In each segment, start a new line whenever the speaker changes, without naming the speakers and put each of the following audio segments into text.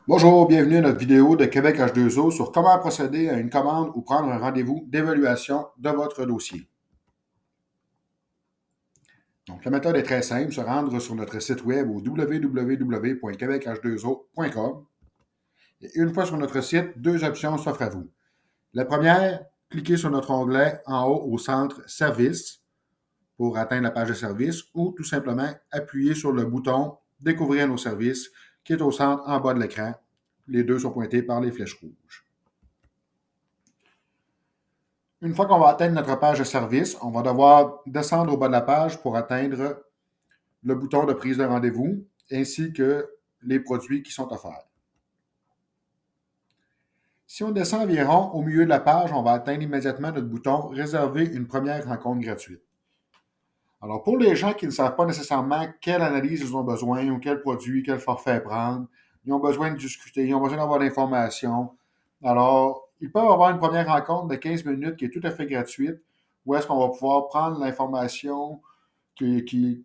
Bonjour, bienvenue à notre vidéo de Québec H2O sur comment procéder à une commande ou prendre un rendez-vous d'évaluation de votre dossier. Donc, la méthode est très simple, se rendre sur notre site web au www.québech2o.com. Et une fois sur notre site, deux options s'offrent à vous. La première, cliquez sur notre onglet en haut au centre Services pour atteindre la page de service ou tout simplement appuyer sur le bouton Découvrir nos services qui est au centre en bas de l'écran. Les deux sont pointés par les flèches rouges. Une fois qu'on va atteindre notre page de service, on va devoir descendre au bas de la page pour atteindre le bouton de prise de rendez-vous ainsi que les produits qui sont offerts. Si on descend environ au milieu de la page, on va atteindre immédiatement notre bouton Réserver une première rencontre gratuite. Alors, pour les gens qui ne savent pas nécessairement quelle analyse ils ont besoin ou quel produit, quel forfait prendre, ils ont besoin de discuter, ils ont besoin d'avoir l'information. Alors, ils peuvent avoir une première rencontre de 15 minutes qui est tout à fait gratuite, où est-ce qu'on va pouvoir prendre l'information qui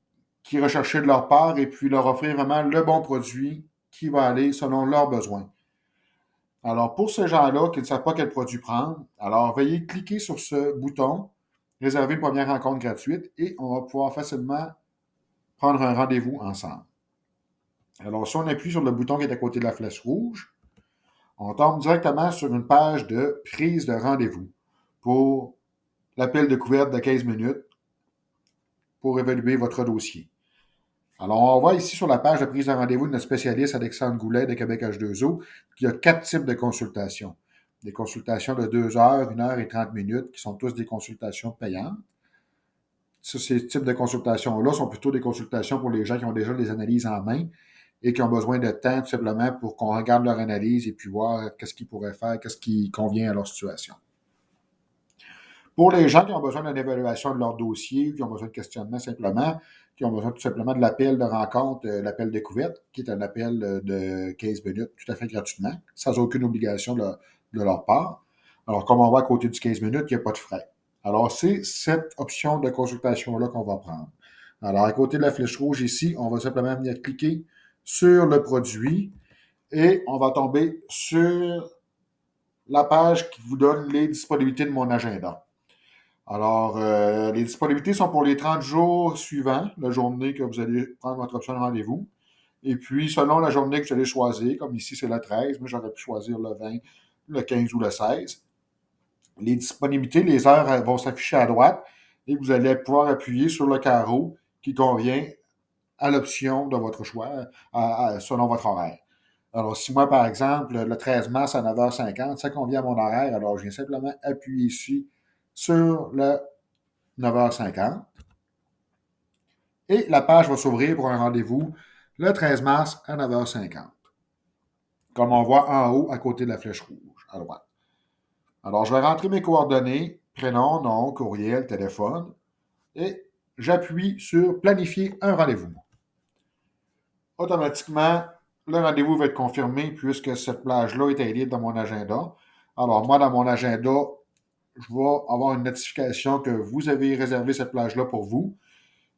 est recherchée de leur part et puis leur offrir vraiment le bon produit qui va aller selon leurs besoins. Alors, pour ces gens-là qui ne savent pas quel produit prendre, alors veuillez cliquer sur ce bouton, réserver une première rencontre gratuite et on va pouvoir facilement prendre un rendez-vous ensemble. Alors, si on appuie sur le bouton qui est à côté de la flèche rouge, on tombe directement sur une page de prise de rendez-vous pour l'appel de couverte de 15 minutes pour évaluer votre dossier. Alors, on voit ici sur la page de prise de rendez-vous de notre spécialiste Alexandre Goulet de Québec H2O qu'il y a 4 types de consultations. Des consultations de 2 heures, 1 heure et 30 minutes, qui sont tous des consultations payantes. Ces types de consultations-là sont plutôt des consultations pour les gens qui ont déjà des analyses en main et qui ont besoin de temps tout simplement pour qu'on regarde leur analyse et puis voir qu'est-ce qu'ils pourraient faire, qu'est-ce qui convient à leur situation. Pour les gens qui ont besoin d'une évaluation de leur dossier, qui ont besoin de questionnement simplement, qui ont besoin tout simplement de l'appel de rencontre, l'appel découverte, qui est un appel de 15 minutes tout à fait gratuitement, sans aucune obligation de leur part. Alors, comme on voit à côté du 15 minutes, il n'y a pas de frais. Alors, c'est cette option de consultation-là qu'on va prendre. Alors, à côté de la flèche rouge ici, on va simplement venir cliquer sur le produit et on va tomber sur la page qui vous donne les disponibilités de mon agenda. Alors, les disponibilités sont pour les 30 jours suivants, la journée que vous allez prendre votre option de rendez-vous. Et puis, selon la journée que vous allez choisir, comme ici c'est le 13, moi j'aurais pu choisir le 20, le 15 ou le 16. Les disponibilités, les heures vont s'afficher à droite et vous allez pouvoir appuyer sur le carreau qui convient à l'option de votre choix, selon votre horaire. Alors, si moi, par exemple, le 13 mars à 9h50, ça convient à mon horaire, alors je viens simplement appuyer ici sur le 9h50 et la page va s'ouvrir pour un rendez-vous le 13 mars à 9h50, comme on voit en haut à côté de la flèche rouge à droite. Alors, je vais rentrer mes coordonnées, prénom, nom, courriel, téléphone, et j'appuie sur planifier un rendez-vous. Automatiquement, le rendez-vous va être confirmé puisque cette plage-là est libre dans mon agenda. Alors, moi, dans mon agenda, je vais avoir une notification que vous avez réservé cette plage-là pour vous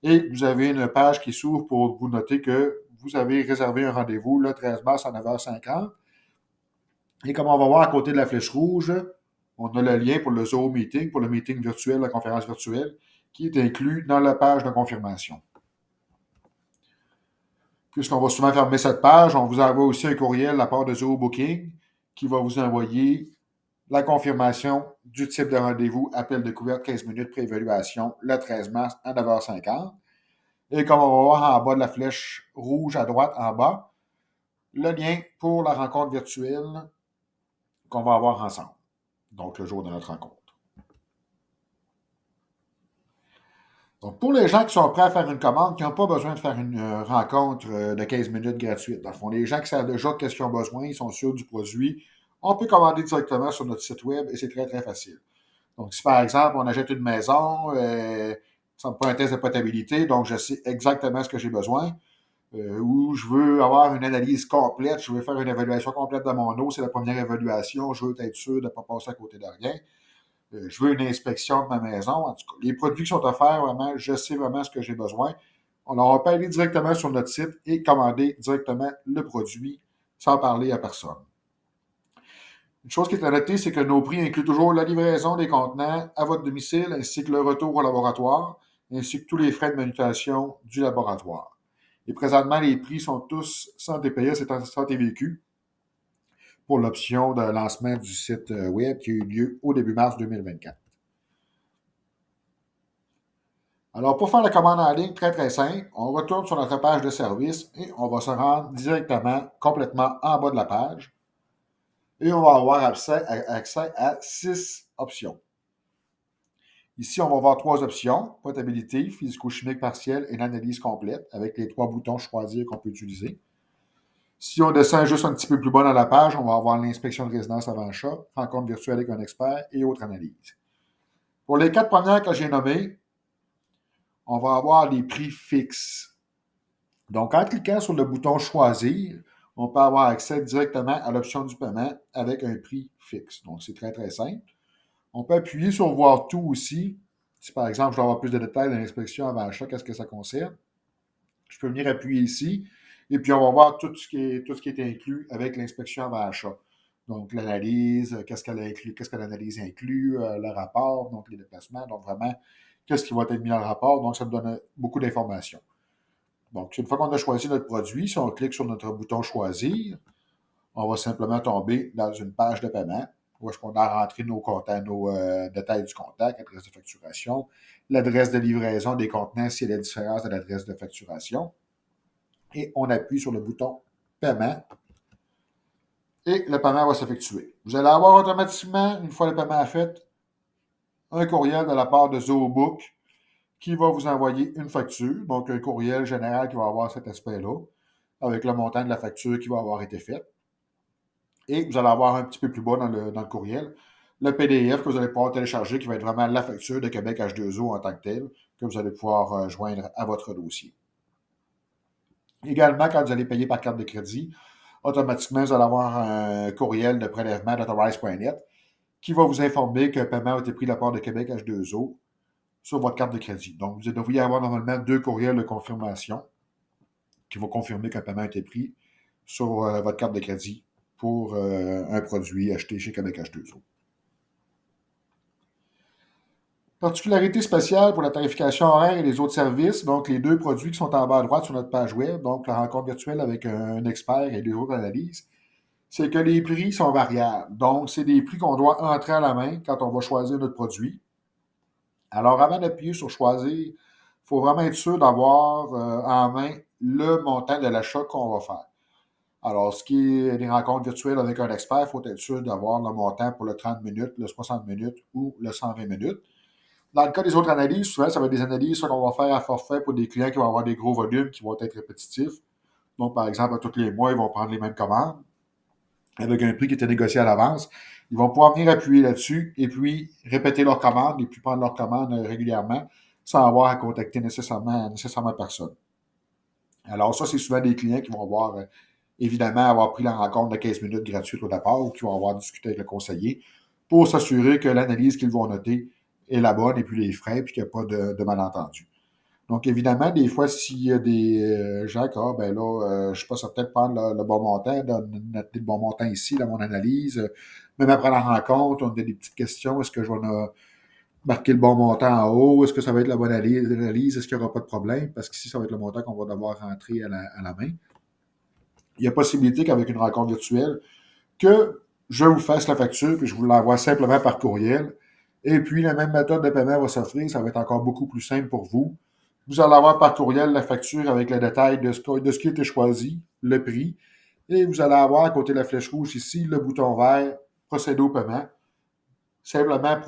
et vous avez une page qui s'ouvre pour vous noter que vous avez réservé un rendez-vous le 13 mars à 9h50. Et comme on va voir à côté de la flèche rouge, on a le lien pour le Zoom Meeting, pour le meeting virtuel, la conférence virtuelle, qui est inclus dans la page de confirmation. Puisqu'on va souvent fermer cette page, on vous envoie aussi un courriel de la part de Zoom Booking qui va vous envoyer la confirmation du type de rendez-vous, appel de couverte 15 minutes pré-évaluation le 13 mars à 9h50. Et comme on va voir en bas de la flèche rouge à droite en bas, le lien pour la rencontre virtuelle qu'on va avoir ensemble. Donc, le jour de notre rencontre. Donc, pour les gens qui sont prêts à faire une commande, qui n'ont pas besoin de faire une rencontre de 15 minutes gratuite, dans le fond, les gens qui savent déjà qu'est-ce qu'ils ont besoin, ils sont sûrs du produit, on peut commander directement sur notre site web et c'est très, très facile. Donc, si par exemple, on achète une maison, ça me prend un test de potabilité, donc je sais exactement ce que j'ai besoin, ou je veux avoir une analyse complète, je veux faire une évaluation complète de mon eau, c'est la première évaluation, je veux être sûr de ne pas passer à côté de rien. Je veux une inspection de ma maison. En tout cas, les produits qui sont offerts, vraiment, je sais vraiment ce que j'ai besoin. On peut aller directement sur notre site et commander directement le produit sans parler à personne. Une chose qui est à noter, c'est que nos prix incluent toujours la livraison des contenants à votre domicile, ainsi que le retour au laboratoire, ainsi que tous les frais de manutention du laboratoire. Et présentement, les prix sont tous sans TPS et sans TVQ pour l'option de lancement du site web qui a eu lieu au début mars 2024. Alors, pour faire la commande en ligne, très très simple, on retourne sur notre page de service et on va se rendre directement, complètement en bas de la page. Et on va avoir accès à 6 options. Ici, on va avoir 3 options, potabilité, physico-chimique partielle et l'analyse complète, avec les 3 boutons choisir qu'on peut utiliser. Si on descend juste un petit peu plus bas dans la page, on va avoir l'inspection de résidence avant achat, rencontre virtuelle avec un expert et autres analyses. Pour les 4 premières que j'ai nommées, on va avoir des prix fixes. Donc, en cliquant sur le bouton choisir, on peut avoir accès directement à l'option du paiement avec un prix fixe. Donc, c'est très, très simple. On peut appuyer sur voir tout aussi. Si par exemple, je veux avoir plus de détails dans l'inspection avant achat, qu'est-ce que ça concerne? Je peux venir appuyer ici et puis on va voir tout ce qui est inclus avec l'inspection avant achat. Donc, l'analyse, qu'est-ce que l'analyse inclut, le rapport, donc les déplacements, donc vraiment, qu'est-ce qui va être mis dans le rapport. Donc, ça me donne beaucoup d'informations. Donc, une fois qu'on a choisi notre produit, si on clique sur notre bouton choisir, on va simplement tomber dans une page de paiement où est-ce qu'on a rentré nos détails du contact, adresse de facturation, l'adresse de livraison des contenants s'il y a la différence de l'adresse de facturation. Et on appuie sur le bouton paiement et le paiement va s'effectuer. Vous allez avoir automatiquement, une fois le paiement fait, un courriel de la part de ZooBook qui va vous envoyer une facture, donc un courriel général qui va avoir cet aspect-là, avec le montant de la facture qui va avoir été faite. Et vous allez avoir un petit peu plus bas dans le courriel le PDF que vous allez pouvoir télécharger, qui va être vraiment la facture de Québec H2O en tant que telle, que vous allez pouvoir joindre à votre dossier. Également, quand vous allez payer par carte de crédit, automatiquement, vous allez avoir un courriel de prélèvement d'Authorize.net qui va vous informer qu'un paiement a été pris de la part de Québec H2O sur votre carte de crédit. Donc, vous devriez avoir normalement 2 courriels de confirmation qui vont confirmer qu'un paiement a été pris sur votre carte de crédit pour un produit acheté chez Québec H2O. Particularité spéciale pour la tarification horaire et les autres services, donc les 2 produits qui sont en bas à droite sur notre page web, donc la rencontre virtuelle avec un expert et 2 autres analyses, c'est que les prix sont variables. Donc, c'est des prix qu'on doit entrer à la main quand on va choisir notre produit. Alors, avant d'appuyer sur choisir, il faut vraiment être sûr d'avoir en main le montant de l'achat qu'on va faire. Alors, ce qui est des rencontres virtuelles avec un expert, il faut être sûr d'avoir le montant pour le 30 minutes, le 60 minutes ou le 120 minutes. Dans le cas des autres analyses, souvent, ça va être des analyses qu'on va faire à forfait pour des clients qui vont avoir des gros volumes qui vont être répétitifs. Donc, par exemple, à tous les mois, ils vont prendre les mêmes commandes avec un prix qui était négocié à l'avance. Ils vont pouvoir venir appuyer là-dessus et puis répéter leurs commandes et puis prendre leurs commandes régulièrement sans avoir à contacter nécessairement personne. Alors, ça, c'est souvent des clients qui vont avoir, évidemment, avoir pris la rencontre de 15 minutes gratuite au départ ou qui vont avoir discuté avec le conseiller pour s'assurer que l'analyse qu'ils vont noter est la bonne et puis les frais, puis qu'il n'y a pas de malentendu. Donc, évidemment, des fois, s'il y a des gens qui, ben là, je ne suis pas certain de prendre le bon montant, de noter le bon montant ici dans mon analyse, même après la rencontre, on a des petites questions. Est-ce que je vais marquer le bon montant en haut? Est-ce que ça va être la bonne analyse? Est-ce qu'il n'y aura pas de problème? Parce qu'ici, ça va être le montant qu'on va devoir rentrer à la main. Il y a possibilité qu'avec une rencontre virtuelle, que je vous fasse la facture, puis je vous l'envoie simplement par courriel. Et puis, la même méthode de paiement va s'offrir. Ça va être encore beaucoup plus simple pour vous. Vous allez avoir par courriel la facture avec le détail de ce qui a été choisi, le prix. Et vous allez avoir à côté de la flèche rouge ici, le bouton vert, procéder au paiement. Simplement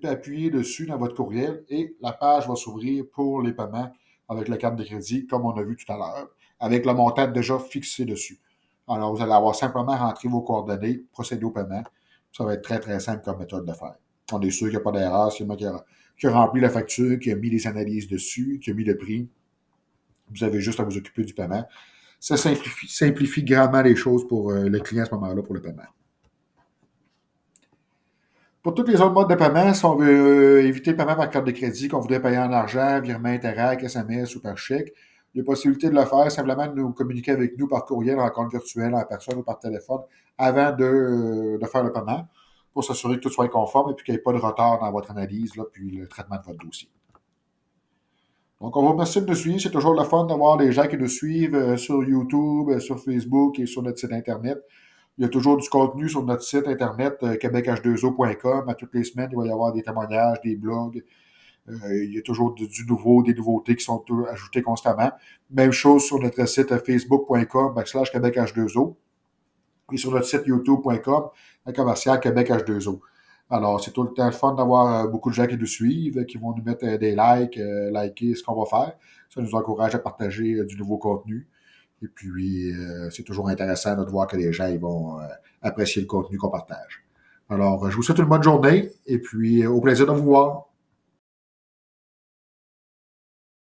appuyer dessus dans votre courriel et la page va s'ouvrir pour les paiements avec la carte de crédit, comme on a vu tout à l'heure, avec le montant déjà fixé dessus. Alors, vous allez avoir simplement rentré vos coordonnées, procéder au paiement. Ça va être très, très simple comme méthode de faire. On est sûr qu'il n'y a pas d'erreur. C'est moi qui a rempli la facture, qui a mis les analyses dessus, qui a mis le prix. Vous avez juste à vous occuper du paiement. Ça simplifie grandement les choses pour le client à ce moment-là pour le paiement. Pour tous les autres modes de paiement, si on veut éviter le paiement par carte de crédit, qu'on voudrait payer en argent, virement Interac, SMS ou par chèque, Il y a possibilité de le faire, simplement de nous communiquer avec nous par courriel, en compte virtuel, en personne ou par téléphone, avant de faire le paiement, pour s'assurer que tout soit conforme et puis qu'il n'y ait pas de retard dans votre analyse, là, puis le traitement de votre dossier. Donc, on vous remercie de nous suivre. C'est toujours le fun d'avoir les gens qui nous suivent sur YouTube, sur Facebook et sur notre site Internet. Il y a toujours du contenu sur notre site Internet, québech-h2o.com. À toutes les semaines, il va y avoir des témoignages, des blogs. Il y a toujours du nouveau, des nouveautés qui sont ajoutées constamment. Même chose sur notre site facebook.com/québech-h2o et sur notre site youtube.com, commercial Québec-H2O. Alors, c'est tout le temps le fun d'avoir beaucoup de gens qui nous suivent, qui vont nous mettre des likes, liker ce qu'on va faire. Ça nous encourage à partager du nouveau contenu. Et puis, c'est toujours intéressant de voir que les gens ils vont apprécier le contenu qu'on partage. Alors, je vous souhaite une bonne journée et puis au plaisir de vous voir.